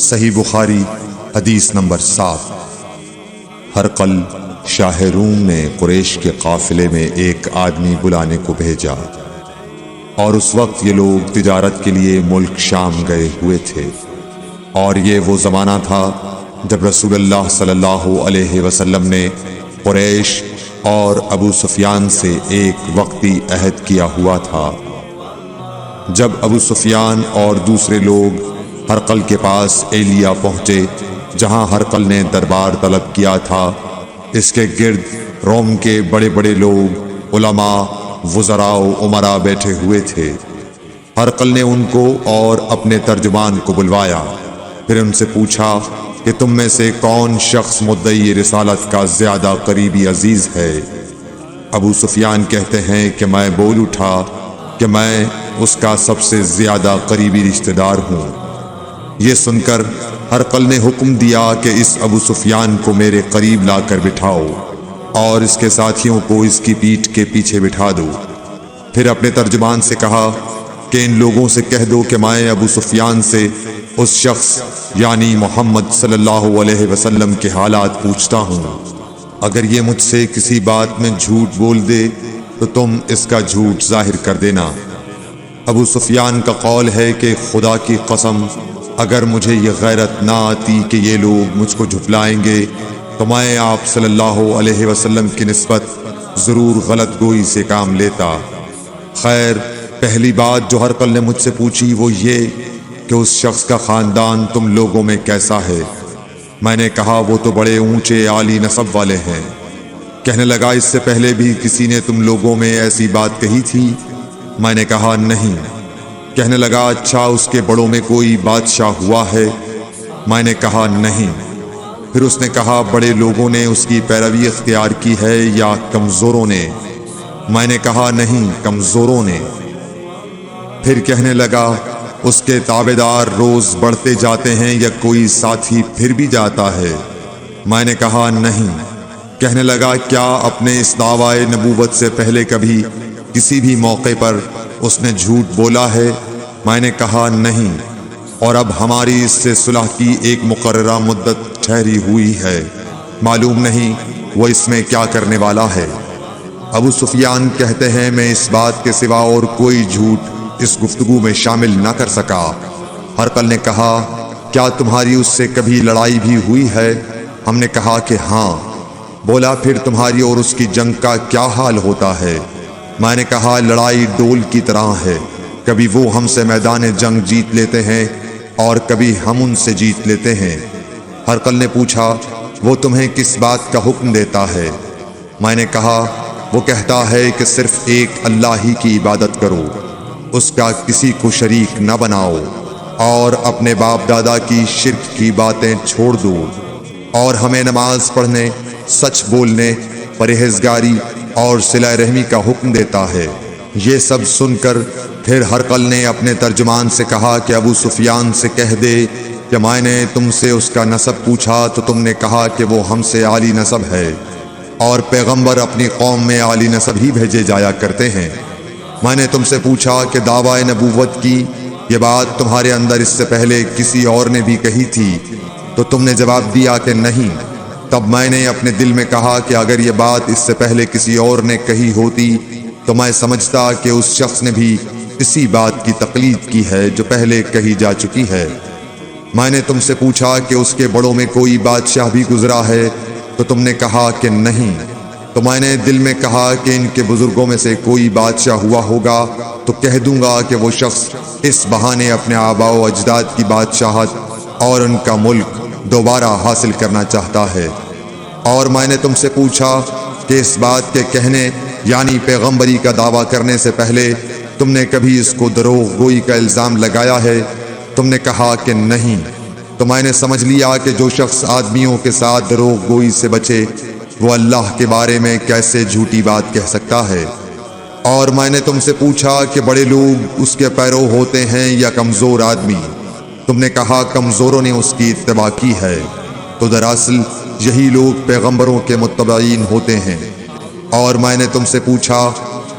صحیح بخاری حدیث نمبر 7۔ ہرقل شاہ روم نے قریش کے قافلے میں ایک آدمی بلانے کو بھیجا، اور اس وقت یہ لوگ تجارت کے لیے ملک شام گئے ہوئے تھے، اور یہ وہ زمانہ تھا جب رسول اللہ صلی اللہ علیہ وسلم نے قریش اور ابو سفیان سے ایک وقتی عہد کیا ہوا تھا۔ جب ابو سفیان اور دوسرے لوگ ہرقل کے پاس ایلیا پہنچے جہاں ہرقل نے دربار طلب کیا تھا، اس کے گرد روم کے بڑے بڑے لوگ، علماء، وزراء و امراء بیٹھے ہوئے تھے۔ ہرقل نے ان کو اور اپنے ترجمان کو بلوایا، پھر ان سے پوچھا کہ تم میں سے کون شخص مدعی رسالت کا زیادہ قریبی عزیز ہے؟ ابو سفیان کہتے ہیں کہ میں بول اٹھا کہ میں اس کا سب سے زیادہ قریبی رشتہ دار ہوں۔ یہ سن کر ہرقل نے حکم دیا کہ اس ابو سفیان کو میرے قریب لا کر بٹھاؤ اور اس کے ساتھیوں کو اس کی پیٹھ کے پیچھے بٹھا دو۔ پھر اپنے ترجمان سے کہا کہ ان لوگوں سے کہہ دو کہ میں ابو سفیان سے اس شخص یعنی محمد صلی اللہ علیہ وسلم کے حالات پوچھتا ہوں، اگر یہ مجھ سے کسی بات میں جھوٹ بول دے تو تم اس کا جھوٹ ظاہر کر دینا۔ ابو سفیان کا قول ہے کہ خدا کی قسم اگر مجھے یہ غیرت نہ آتی کہ یہ لوگ مجھ کو جھٹلائیں گے تو میں آپ صلی اللہ علیہ وسلم کی نسبت ضرور غلط گوئی سے کام لیتا۔ خیر، پہلی بات جو ہرقل نے مجھ سے پوچھی وہ یہ کہ اس شخص کا خاندان تم لوگوں میں کیسا ہے؟ میں نے کہا وہ تو بڑے اونچے عالی نسب والے ہیں۔ کہنے لگا اس سے پہلے بھی کسی نے تم لوگوں میں ایسی بات کہی تھی؟ میں نے کہا نہیں۔ کہنے لگا اچھا اس کے بڑوں میں کوئی بادشاہ ہوا ہے؟ میں نے کہا نہیں۔ پھر اس نے کہا بڑے لوگوں نے اس کی پیروی اختیار کی ہے یا کمزوروں نے؟ میں نے کہا نہیں، کمزوروں نے۔ پھر کہنے لگا اس کے تابعدار روز بڑھتے جاتے ہیں یا کوئی ساتھی پھر بھی جاتا ہے؟ میں نے کہا نہیں۔ کہنے لگا کیا اپنے اس دعوی نبوت سے پہلے کبھی کسی بھی موقع پر اس نے جھوٹ بولا ہے؟ میں نے کہا نہیں، اور اب ہماری اس سے صلح کی ایک مقررہ مدت ٹھہری ہوئی ہے، معلوم نہیں وہ اس میں کیا کرنے والا ہے۔ ابو سفیان کہتے ہیں میں اس بات کے سوا اور کوئی جھوٹ اس گفتگو میں شامل نہ کر سکا۔ ہرقل نے کہا کیا تمہاری اس سے کبھی لڑائی بھی ہوئی ہے؟ ہم نے کہا کہ ہاں۔ بولا پھر تمہاری اور اس کی جنگ کا کیا حال ہوتا ہے؟ میں نے کہا لڑائی ڈول کی طرح ہے، کبھی وہ ہم سے میدان جنگ جیت لیتے ہیں اور کبھی ہم ان سے جیت لیتے ہیں۔ ہرقل نے پوچھا وہ تمہیں کس بات کا حکم دیتا ہے؟ میں نے کہا وہ کہتا ہے کہ صرف ایک اللہ ہی کی عبادت کرو، اس کا کسی کو شریک نہ بناؤ، اور اپنے باپ دادا کی شرک کی باتیں چھوڑ دو، اور ہمیں نماز پڑھنے، سچ بولنے، پرہیزگاری اور صلہ رحمی کا حکم دیتا ہے۔ یہ سب سن کر پھر ہرقل نے اپنے ترجمان سے کہا کہ ابو سفیان سے کہہ دے کہ میں نے تم سے اس کا نسب پوچھا تو تم نے کہا کہ وہ ہم سے عالی نسب ہے، اور پیغمبر اپنی قوم میں عالی نسب ہی بھیجے جایا کرتے ہیں۔ میں نے تم سے پوچھا کہ دعوی نبوت کی یہ بات تمہارے اندر اس سے پہلے کسی اور نے بھی کہی تھی؟ تو تم نے جواب دیا کہ نہیں۔ تب میں نے اپنے دل میں کہا کہ اگر یہ بات اس سے پہلے کسی اور نے کہی ہوتی تو میں سمجھتا کہ اس شخص نے بھی اسی بات کی تقلید کی ہے جو پہلے کہی جا چکی ہے۔ میں نے تم سے پوچھا کہ اس کے بڑوں میں کوئی بادشاہ بھی گزرا ہے؟ تو تم نے کہا کہ نہیں۔ تو میں نے دل میں کہا کہ ان کے بزرگوں میں سے کوئی بادشاہ ہوا ہوگا تو کہہ دوں گا کہ وہ شخص اس بہانے اپنے آباء و اجداد کی بادشاہت اور ان کا ملک دوبارہ حاصل کرنا چاہتا ہے۔ اور میں نے تم سے پوچھا کہ اس بات کے کہنے یعنی پیغمبری کا دعویٰ کرنے سے پہلے تم نے کبھی اس کو دروغ گوئی کا الزام لگایا ہے؟ تم نے کہا کہ نہیں۔ تو میں نے سمجھ لیا کہ جو شخص آدمیوں کے ساتھ دروغ گوئی سے بچے وہ اللہ کے بارے میں کیسے جھوٹی بات کہہ سکتا ہے۔ اور میں نے تم سے پوچھا کہ بڑے لوگ اس کے پیرو ہوتے ہیں یا کمزور آدمی؟ تم نے کہا کمزوروں نے اس کی اتباع کی ہے۔ تو دراصل یہی لوگ پیغمبروں کے متبعین ہوتے ہیں۔ اور میں نے تم سے پوچھا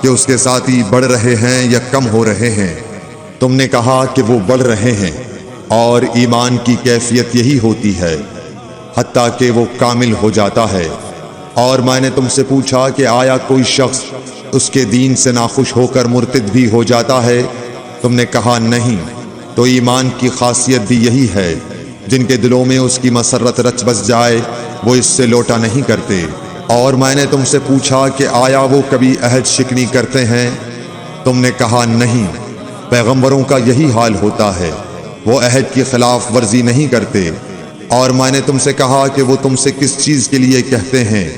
کہ اس کے ساتھی بڑھ رہے ہیں یا کم ہو رہے ہیں؟ تم نے کہا کہ وہ بڑھ رہے ہیں۔ اور ایمان کی کیفیت یہی ہوتی ہے حتیٰ کہ وہ کامل ہو جاتا ہے۔ اور میں نے تم سے پوچھا کہ آیا کوئی شخص اس کے دین سے ناخوش ہو کر مرتد بھی ہو جاتا ہے؟ تم نے کہا نہیں۔ تو ایمان کی خاصیت بھی یہی ہے، جن کے دلوں میں اس کی مسرت رچ بس جائے وہ اس سے لوٹا نہیں کرتے۔ اور میں نے تم سے پوچھا کہ آیا وہ کبھی عہد شکنی کرتے ہیں؟ تم نے کہا نہیں۔ پیغمبروں کا یہی حال ہوتا ہے، وہ عہد کی خلاف ورزی نہیں کرتے۔ اور میں نے تم سے کہا کہ وہ تم سے کس چیز کے لیے کہتے ہیں؟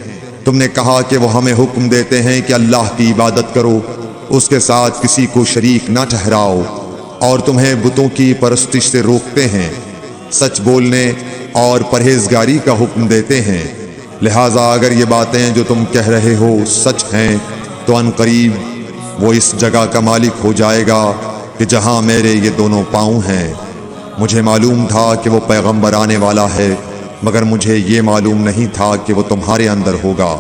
تم نے کہا کہ وہ ہمیں حکم دیتے ہیں کہ اللہ کی عبادت کرو، اس کے ساتھ کسی کو شریک نہ ٹھہراؤ، اور تمہیں بتوں کی پرستش سے روکتے ہیں، سچ بولنے اور پرہیزگاری کا حکم دیتے ہیں۔ لہٰذا اگر یہ باتیں جو تم کہہ رہے ہو سچ ہیں تو ان قریب وہ اس جگہ کا مالک ہو جائے گا کہ جہاں میرے یہ دونوں پاؤں ہیں۔ مجھے معلوم تھا کہ وہ پیغمبر آنے والا ہے، مگر مجھے یہ معلوم نہیں تھا کہ وہ تمہارے اندر ہوگا۔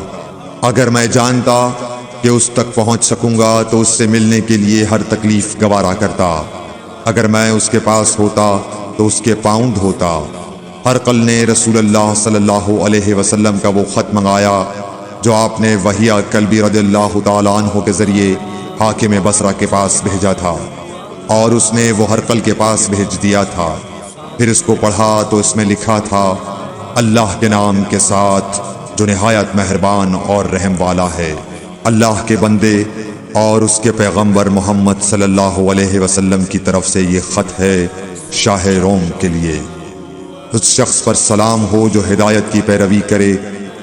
اگر میں جانتا کہ اس تک پہنچ سکوں گا تو اس سے ملنے کے لیے ہر تکلیف گوارا کرتا۔ اگر میں اس کے پاس ہوتا تو اس کے پاؤں دھوتا۔ ہرقل نے رسول اللہ صلی اللہ علیہ وسلم کا وہ خط منگایا جو آپ نے وحیہ کلبی رضی اللہ تعالیٰ عنہ کے ذریعے حاکم بصرہ کے پاس بھیجا تھا، اور اس نے وہ ہرقل کے پاس بھیج دیا تھا۔ پھر اس کو پڑھا تو اس میں لکھا تھا، اللہ کے نام کے ساتھ جو نہایت مہربان اور رحم والا ہے۔ اللہ کے بندے اور اس کے پیغمبر محمد صلی اللہ علیہ وسلم کی طرف سے یہ خط ہے شاہ روم کے لیے۔ اس شخص پر سلام ہو جو ہدایت کی پیروی کرے۔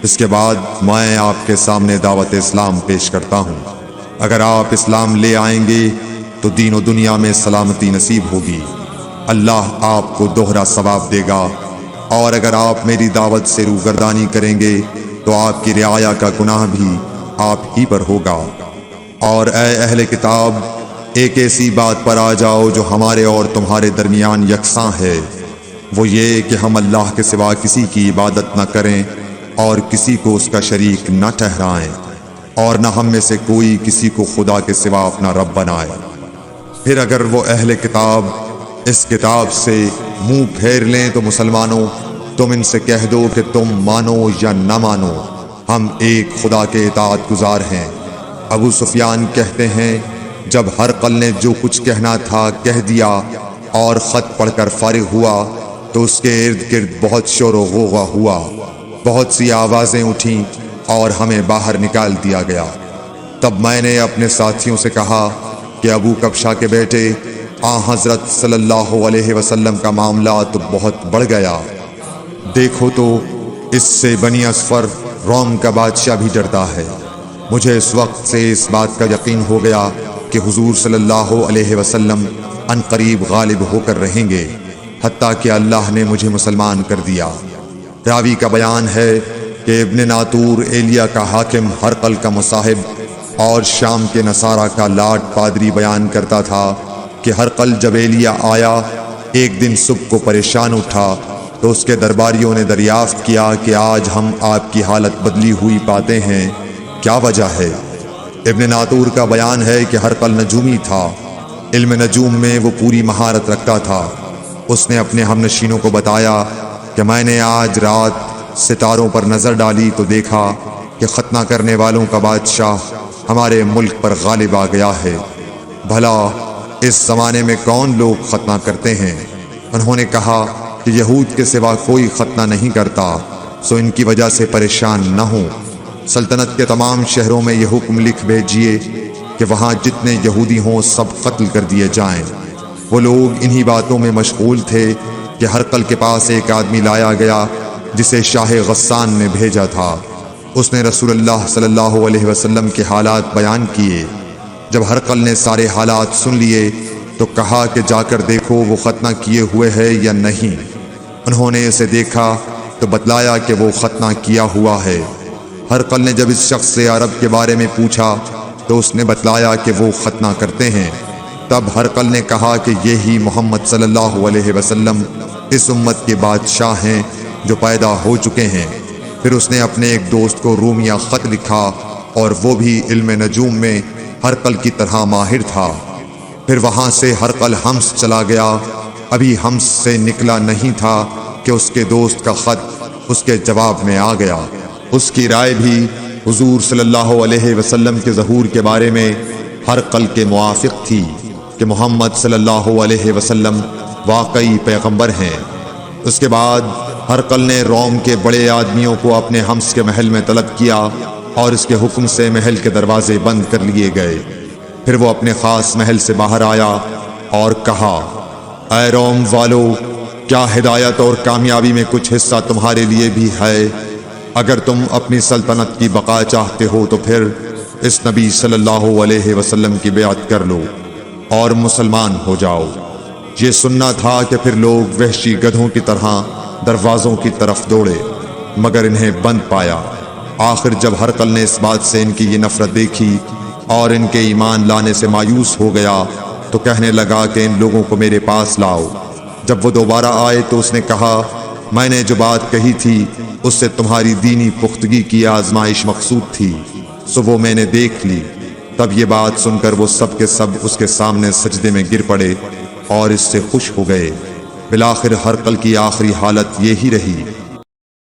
اس کے بعد میں آپ کے سامنے دعوت اسلام پیش کرتا ہوں۔ اگر آپ اسلام لے آئیں گے تو دین و دنیا میں سلامتی نصیب ہوگی، اللہ آپ کو دوہرا ثواب دے گا، اور اگر آپ میری دعوت سے روگردانی کریں گے تو آپ کی رعایا کا گناہ بھی آپ ہی پر ہوگا۔ اور اے اہل کتاب، ایک ایسی بات پر آ جاؤ جو ہمارے اور تمہارے درمیان یکساں ہے، وہ یہ کہ ہم اللہ کے سوا کسی کی عبادت نہ کریں اور کسی کو اس کا شریک نہ ٹھہرائیں، اور نہ ہم میں سے کوئی کسی کو خدا کے سوا اپنا رب بنائے۔ پھر اگر وہ اہل کتاب اس کتاب سے منہ پھیر لیں تو مسلمانوں، تم ان سے کہہ دو کہ تم مانو یا نہ مانو، ہم ایک خدا کے اطاعت گزار ہیں۔ ابو سفیان کہتے ہیں، جب ہرقل نے جو کچھ کہنا تھا کہہ دیا اور خط پڑھ کر فارغ ہوا تو اس کے ارد گرد بہت شور و غوغا ہوا، بہت سی آوازیں اٹھیں اور ہمیں باہر نکال دیا گیا۔ تب میں نے اپنے ساتھیوں سے کہا کہ ابو کبشہ کے بیٹے حضرت صلی اللہ علیہ وسلم کا معاملہ تو بہت بڑھ گیا۔ دیکھو تو اس سے بنی اصفر روم کا بادشاہ بھی ڈرتا ہے۔ مجھے اس وقت سے اس بات کا یقین ہو گیا کہ حضور صلی اللہ علیہ وسلم ان قریب غالب ہو کر رہیں گے، حتیٰ کہ اللہ نے مجھے مسلمان کر دیا۔ راوی کا بیان ہے کہ ابن ناطور ایلیا کا حاکم ہرقل کا مصاحب اور شام کے نصارہ کا لاٹ پادری بیان کرتا تھا کہ ہرقل جب ایلیا آیا ایک دن صبح کو پریشان اٹھا تو اس کے درباریوں نے دریافت کیا کہ آج ہم آپ کی حالت بدلی ہوئی پاتے ہیں، کیا وجہ ہے؟ ابن ناطور کا بیان ہے کہ ہرقل نجومی تھا، علم نجوم میں وہ پوری مہارت رکھتا تھا۔ اس نے اپنے ہم نشینوں کو بتایا کہ میں نے آج رات ستاروں پر نظر ڈالی تو دیکھا کہ ختنہ کرنے والوں کا بادشاہ ہمارے ملک پر غالب آ گیا ہے۔ بھلا اس زمانے میں کون لوگ ختنہ کرتے ہیں؟ انہوں نے کہا کہ یہود کے سوا کوئی ختنہ نہیں کرتا، سو ان کی وجہ سے پریشان نہ ہوں۔ سلطنت کے تمام شہروں میں یہ حکم لکھ بھیجیے کہ وہاں جتنے یہودی ہوں سب قتل کر دیے جائیں۔ وہ لوگ انہی باتوں میں مشغول تھے کہ ہرقل کے پاس ایک آدمی لایا گیا جسے شاہ غسان نے بھیجا تھا۔ اس نے رسول اللہ صلی اللہ علیہ وسلم کے حالات بیان کیے۔ جب ہرقل نے سارے حالات سن لیے تو کہا کہ جا کر دیکھو وہ ختنہ کیے ہوئے ہے یا نہیں۔ انہوں نے اسے دیکھا تو بتلایا کہ وہ ختنہ کیا ہوا ہے۔ ہرقل نے جب اس شخص سے عرب کے بارے میں پوچھا تو اس نے بتلایا کہ وہ ختنہ کرتے ہیں۔ تب ہرقل نے کہا کہ یہی محمد صلی اللہ علیہ وسلم اس امت کے بادشاہ ہیں جو پیدا ہو چکے ہیں۔ پھر اس نے اپنے ایک دوست کو رومیہ خط لکھا اور وہ بھی علم نجوم میں ہرقل کی طرح ماہر تھا۔ پھر وہاں سے ہرقل حمص چلا گیا ابھی ہمس سے نکلا نہیں تھا کہ اس کے دوست کا خط اس کے جواب میں آ گیا۔ اس کی رائے بھی حضور صلی اللہ علیہ وسلم کے ظہور کے بارے میں ہرقل کے موافق تھی کہ محمد صلی اللہ علیہ وسلم واقعی پیغمبر ہیں۔ اس کے بعد ہرقل نے روم کے بڑے آدمیوں کو اپنے حمس کے محل میں طلب کیا اور اس کے حکم سے محل کے دروازے بند کر لیے گئے۔ پھر وہ اپنے خاص محل سے باہر آیا اور کہا، اے روم والو، کیا ہدایت اور کامیابی میں کچھ حصہ تمہارے لیے بھی ہے؟ اگر تم اپنی سلطنت کی بقا چاہتے ہو تو پھر اس نبی صلی اللہ علیہ وسلم کی بیعت کر لو اور مسلمان ہو جاؤ۔ یہ سننا تھا کہ پھر لوگ وحشی گدھوں کی طرح دروازوں کی طرف دوڑے، مگر انہیں بند پایا۔ آخر جب ہرقل نے اس بات سے ان کی یہ نفرت دیکھی اور ان کے ایمان لانے سے مایوس ہو گیا تو کہنے لگا کہ ان لوگوں کو میرے پاس لاؤ۔ جب وہ دوبارہ آئے تو اس نے کہا، میں نے جو بات کہی تھی اس سے تمہاری دینی پختگی کی آزمائش مقصود تھی، سو وہ میں نے دیکھ لی۔ تب یہ بات سن کر وہ سب کے سب اس کے سامنے سجدے میں گر پڑے اور اس سے خوش ہو گئے۔ بالآخر ہرقل کی آخری حالت یہی رہی